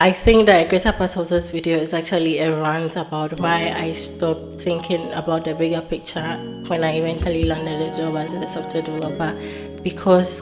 I think that a greater part of this video is actually a rant about why I stopped thinking about the bigger picture when I eventually landed a job as a software developer. Because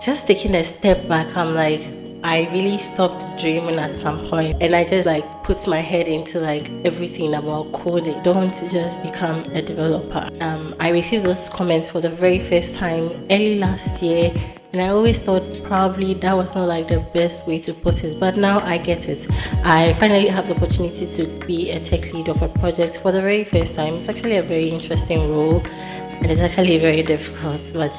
just taking a step back, I'm like, I really stopped dreaming at some point, and I just like put my head into like everything about coding. Don't just become a developer. I received those comments for the very first time early last year, and I always thought probably that was not like the best way to put it, but now I get it. I finally have the opportunity to be a tech lead of a project for the very first time. It's actually a very interesting role, and it's actually very difficult, but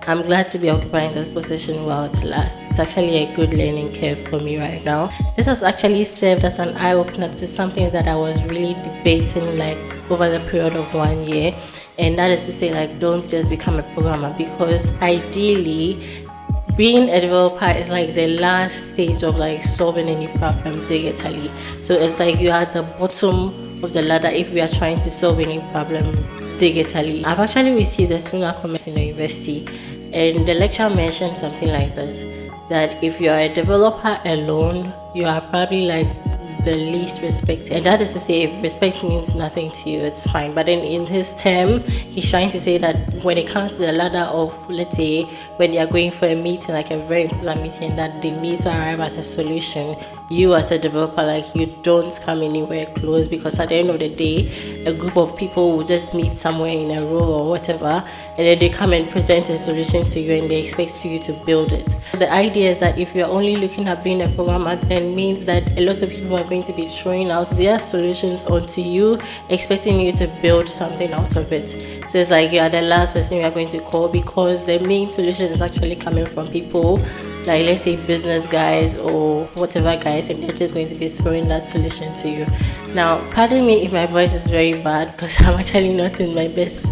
I'm glad to be occupying this position while it lasts. It's actually a good learning curve for me right now. This has actually served as an eye-opener to something that I was really debating like over the period of 1 year, and that is to say, like, don't just become a programmer, because ideally being a developer is like the last stage of like solving any problem digitally. So it's like you are at the bottom of the ladder if we are trying to solve any problem digitally. I've actually received a similar comment in the university, and the lecturer mentioned something like this, that if you are a developer alone, you are probably like the least respected. And that is to say, if respect means nothing to you, it's fine. But then in his term, he's trying to say that when it comes to the ladder of, let's say, when they are going for a meeting, like a very important meeting, that they need to arrive at a solution, you as a developer, like, you don't come anywhere close, because at the end of the day, a group of people will just meet somewhere in a row or whatever, and then they come and present a solution to you and they expect you to build it. The idea is that if you're only looking at being a programmer, then means that a lot of people are going to be throwing out their solutions onto you, expecting you to build something out of it. So it's like you are the last person you are going to call, because the main solution is actually coming from people like, let's say, business guys or whatever guys, and they're just going to be throwing that solution to you. Now, pardon me if my voice is very bad, because I'm actually not in my best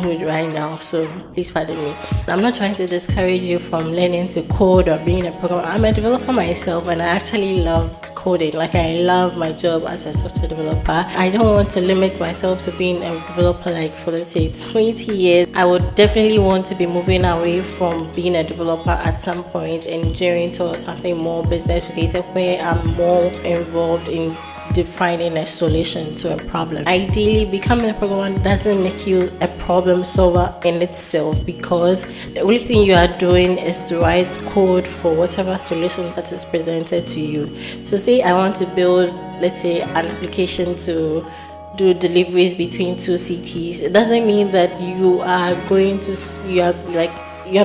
mood right now, so please pardon me. I'm not trying to discourage you from learning to code or being a programmer. I'm a developer myself, and I actually love coding. Like, I love my job as a software developer. I don't want to limit myself to being a developer like for, let's say, 20 years. I would definitely want to be moving away from being a developer at some point and gearing towards something more business related, where I'm more involved in defining a solution to a problem. Ideally, becoming a programmer doesn't make you a problem solver in itself, because the only thing you are doing is to write code for whatever solution that is presented to you. So say I want to build, let's say, an application to do deliveries between two cities. It doesn't mean that you're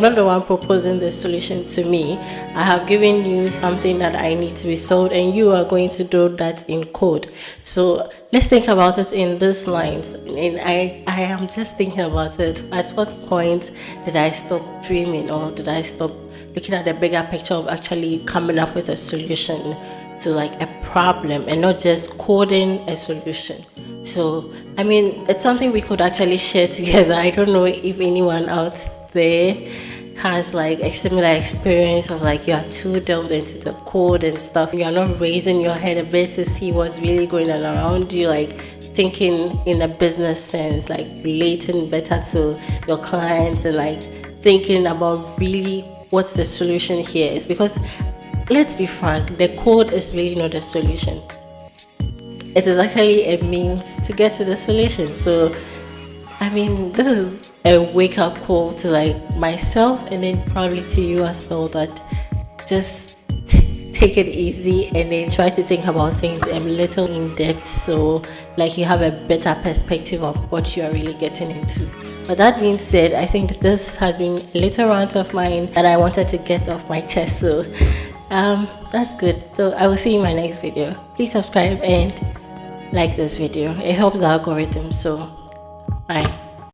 not the one proposing the solution to me. I have given you something that I need to be solved, and you are going to do that in code. So let's think about it in these lines. And I am just thinking about it. At what point did I stop dreaming, or did I stop looking at the bigger picture of actually coming up with a solution to like a problem, and not just coding a solution? So, I mean, it's something we could actually share together. I don't know if anyone out there has like a similar experience of like you are too delved into the code and stuff. You are not raising your head a bit to see what's really going on around you, like thinking in a business sense, like relating better to your clients, and like thinking about really what the solution here is. Because let's be frank, the code is really not the solution. It is actually a means to get to the solution. So, I mean, this is a wake-up call to like myself, and then probably to you as well, that just take it easy and then try to think about things a little in depth, so like you have a better perspective of what you are really getting into. But that being said, I think this has been a little rant of mine that I wanted to get off my chest. So that's good. So I will see you in my next video. Please subscribe and like this video. It helps the algorithm. So bye.